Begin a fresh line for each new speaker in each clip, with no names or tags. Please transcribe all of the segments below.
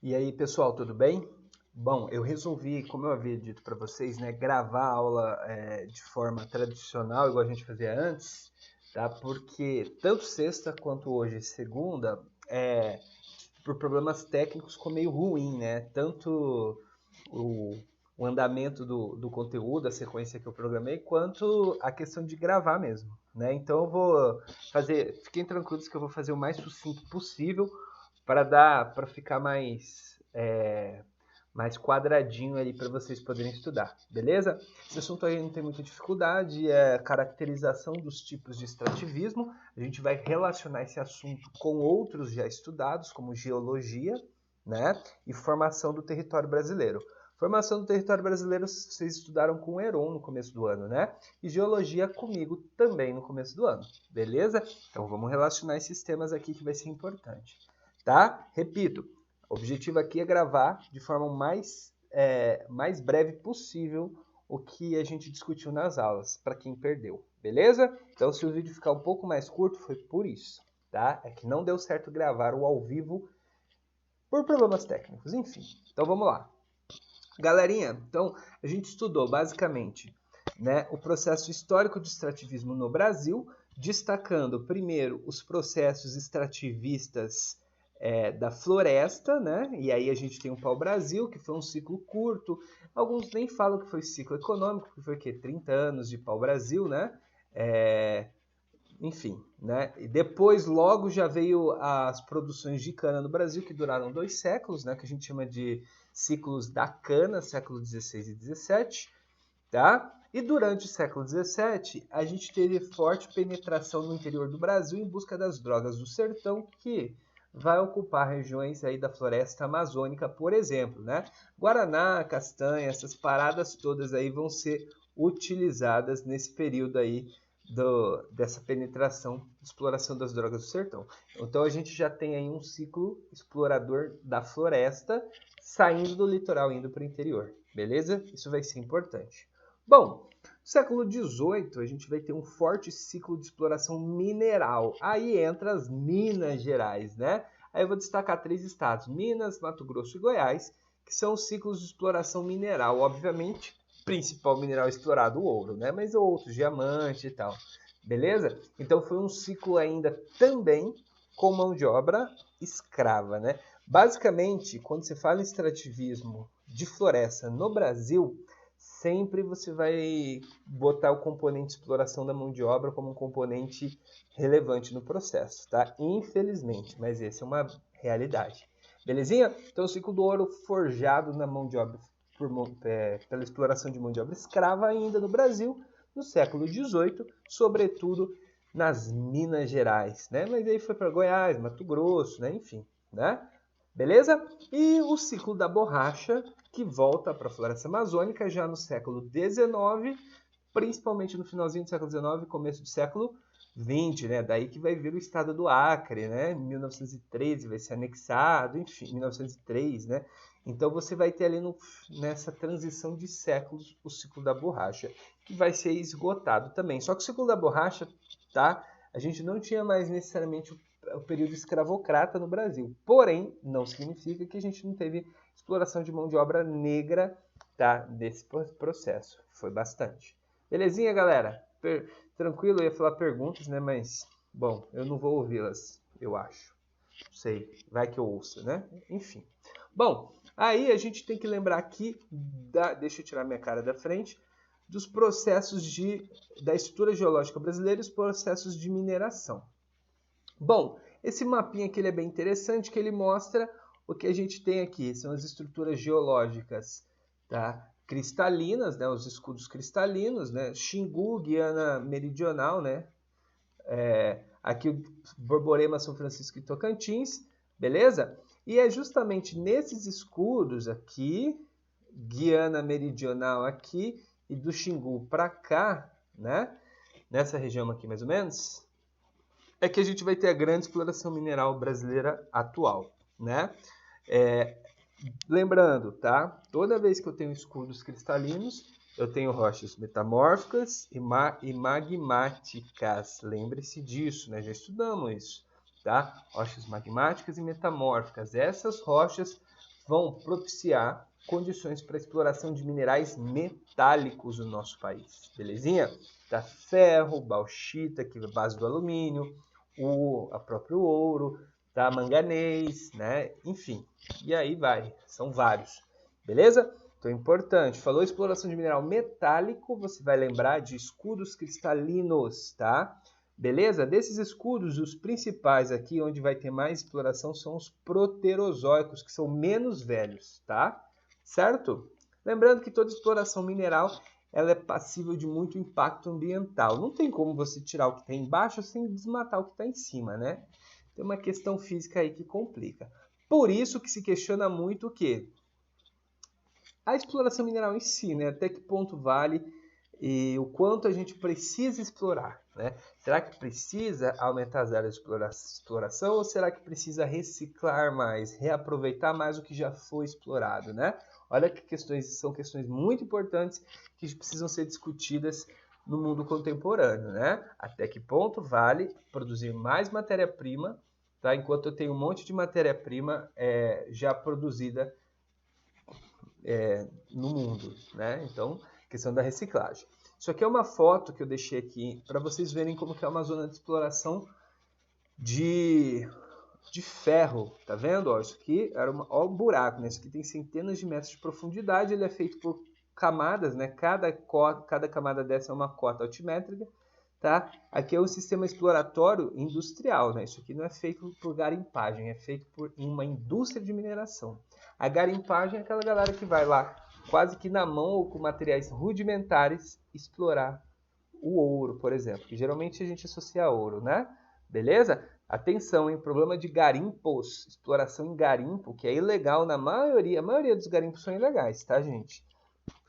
E aí, pessoal, tudo bem? Bom, eu resolvi, como eu havia dito para vocês, né, gravar a aula de forma tradicional, igual a gente fazia antes, tá? Porque tanto sexta quanto hoje, segunda, por problemas técnicos ficou meio ruim, né? Tanto o, o andamento do conteúdo, a sequência que eu programei, quanto a questão de gravar mesmo, né? Então eu vou fazer, fiquem tranquilos que eu vou fazer o mais sucinto possível para ficar mais quadradinho ali para vocês poderem estudar, beleza? Esse assunto aí não tem muita dificuldade, é caracterização dos tipos de extrativismo. A gente vai relacionar esse assunto com outros já estudados, como geologia, né? E formação do território brasileiro. Formação do território brasileiro vocês estudaram com o Heron no começo do ano, né? E geologia comigo também no começo do ano, beleza? Então vamos relacionar esses temas aqui que vai ser importante, tá? Repito, o objetivo aqui é gravar de forma mais breve possível o que a gente discutiu nas aulas, para quem perdeu, beleza? Então, se o vídeo ficar um pouco mais curto, foi por isso, tá? É que não deu certo gravar o ao vivo por problemas técnicos, enfim. Então, vamos lá. Galerinha, então, a gente estudou basicamente, né, o processo histórico de extrativismo no Brasil, destacando primeiro os processos extrativistas da floresta, né? E aí a gente tem o pau-brasil, que foi um ciclo curto. Alguns nem falam que foi ciclo econômico, que foi o quê? 30 anos de pau-brasil, né? Enfim, né? E depois, logo, já veio as produções de cana no Brasil, que duraram 2 séculos, né? Que a gente chama de ciclos da cana, século XVI e XVII, tá? E durante o século XVII, a gente teve forte penetração no interior do Brasil em busca das drogas do sertão, que vai ocupar regiões aí da floresta amazônica, por exemplo, né? Guaraná, castanha, essas paradas todas aí vão ser utilizadas nesse período aí dessa penetração, exploração das drogas do sertão. Então a gente já tem aí um ciclo explorador da floresta saindo do litoral, indo para o interior, beleza? Isso vai ser importante. Bom, no século XVIII a gente vai ter um forte ciclo de exploração mineral. Aí entra as Minas Gerais, né? Aí eu vou destacar 3 estados, Minas, Mato Grosso e Goiás, que são os ciclos de exploração mineral. Obviamente, principal mineral explorado, o ouro, né? Mas outros, diamante e tal. Beleza? Então foi um ciclo ainda também com mão de obra escrava, né? Basicamente, quando você fala em extrativismo de floresta no Brasil, sempre você vai botar o componente de exploração da mão de obra como um componente relevante no processo, tá? Infelizmente, mas essa é uma realidade. Belezinha? Então, o ciclo do ouro forjado na mão de obra pela exploração de mão de obra escrava ainda no Brasil, no século XVIII, sobretudo nas Minas Gerais, né? Mas aí foi para Goiás, Mato Grosso, né? Enfim, né? Beleza? E o ciclo da borracha, que volta para a floresta amazônica já no século XIX, principalmente no finalzinho do século XIX, começo do século XX, né? Daí que vai vir o estado do Acre, né? Em 1913 vai ser anexado, enfim, 1903, né? Então você vai ter ali nessa transição de séculos o ciclo da borracha, que vai ser esgotado também. Só que o ciclo da borracha, tá? A gente não tinha mais necessariamente o período escravocrata no Brasil. Porém, não significa que a gente não teve exploração de mão de obra negra, tá? Desse processo. Foi bastante. Belezinha, galera? Tranquilo, eu ia falar perguntas, né? Mas, bom, eu não vou ouvi-las, eu acho. Não sei, vai que eu ouça, né? Enfim. Bom, aí a gente tem que lembrar aqui, deixa eu tirar minha cara da frente, dos processos da estrutura geológica brasileira e os processos de mineração. Bom, esse mapinha aqui ele é bem interessante, que ele mostra o que a gente tem aqui. São as estruturas geológicas, tá? Cristalinas, né? Os escudos cristalinos, né? Xingu, Guiana Meridional, né? Aqui o Borborema, São Francisco e Tocantins, beleza? E é justamente nesses escudos aqui, Guiana Meridional aqui e do Xingu para cá, né? Nessa região aqui mais ou menos, é que a gente vai ter a grande exploração mineral brasileira atual, né? Lembrando, tá? Toda vez que eu tenho escudos cristalinos, eu tenho rochas metamórficas e magmáticas. Lembre-se disso, né? Já estudamos isso, tá? Rochas magmáticas e metamórficas. Essas rochas vão propiciar condições para a exploração de minerais metálicos no nosso país, belezinha? Tá ferro, bauxita, que é a base do alumínio, a próprio ouro, tá manganês, né? Enfim, e aí vai, são vários, beleza? Então é importante, falou exploração de mineral metálico, você vai lembrar de escudos cristalinos, tá? Beleza? Desses escudos, os principais aqui, onde vai ter mais exploração, são os proterozoicos, que são menos velhos, tá? Certo? Lembrando que toda exploração mineral ela é passível de muito impacto ambiental. Não tem como você tirar o que está embaixo sem desmatar o que está em cima, né? Tem uma questão física aí que complica. Por isso que se questiona muito o quê? A exploração mineral em si, né? Até que ponto vale e o quanto a gente precisa explorar, né? Será que precisa aumentar as áreas de exploração ou será que precisa reciclar mais, reaproveitar mais o que já foi explorado, né? Olha que são questões muito importantes que precisam ser discutidas no mundo contemporâneo, né? Até que ponto vale produzir mais matéria-prima, tá? Enquanto eu tenho um monte de matéria-prima já produzida no mundo, né? Então, questão da reciclagem. Isso aqui é uma foto que eu deixei aqui para vocês verem como que é uma zona de exploração de ferro, tá vendo? Ó, isso aqui era ó, um buraco, né? Isso aqui tem centenas de metros de profundidade, ele é feito por camadas, né? Cada camada dessa é uma cota altimétrica, tá? Aqui é um sistema exploratório industrial, né? Isso aqui não é feito por garimpagem, é feito por uma indústria de mineração. A garimpagem é aquela galera que vai lá, quase que na mão ou com materiais rudimentares, explorar o ouro, por exemplo, que geralmente a gente associa a ouro, né? Beleza? Atenção, hein? Problema de garimpos, exploração em garimpo, que é ilegal na maioria. A maioria dos garimpos são ilegais, tá, gente?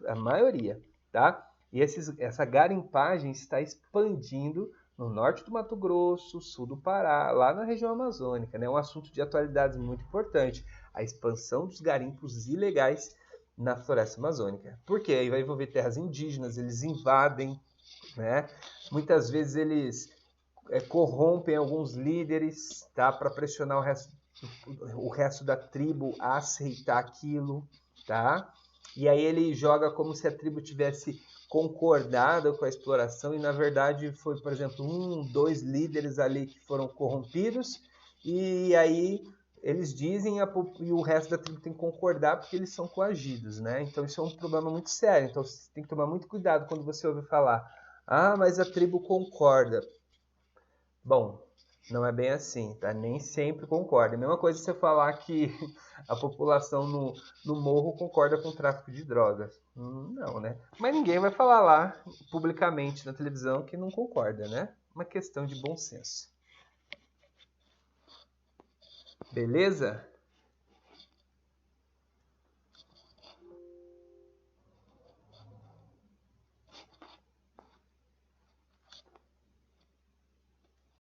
A maioria, tá? E essa garimpagem está expandindo no norte do Mato Grosso, sul do Pará, lá na região amazônica, né? É um assunto de atualidade muito importante. A expansão dos garimpos ilegais na floresta amazônica. Por quê? Aí vai envolver terras indígenas, eles invadem, né? Muitas vezes eles corrompem alguns líderes, tá? Para pressionar o resto da tribo a aceitar aquilo, tá? E aí ele joga como se a tribo tivesse concordado com a exploração e na verdade foi, por exemplo, 2 líderes ali que foram corrompidos e aí eles dizem e o resto da tribo tem que concordar porque eles são coagidos, né? Então isso é um problema muito sério. Então você tem que tomar muito cuidado quando você ouve falar: "Ah, mas a tribo concorda". Bom, não é bem assim, tá? Nem sempre concorda. A mesma coisa você falar que a população no morro concorda com o tráfico de drogas. Não, né? Mas ninguém vai falar lá publicamente na televisão que não concorda, né? Uma questão de bom senso. Beleza?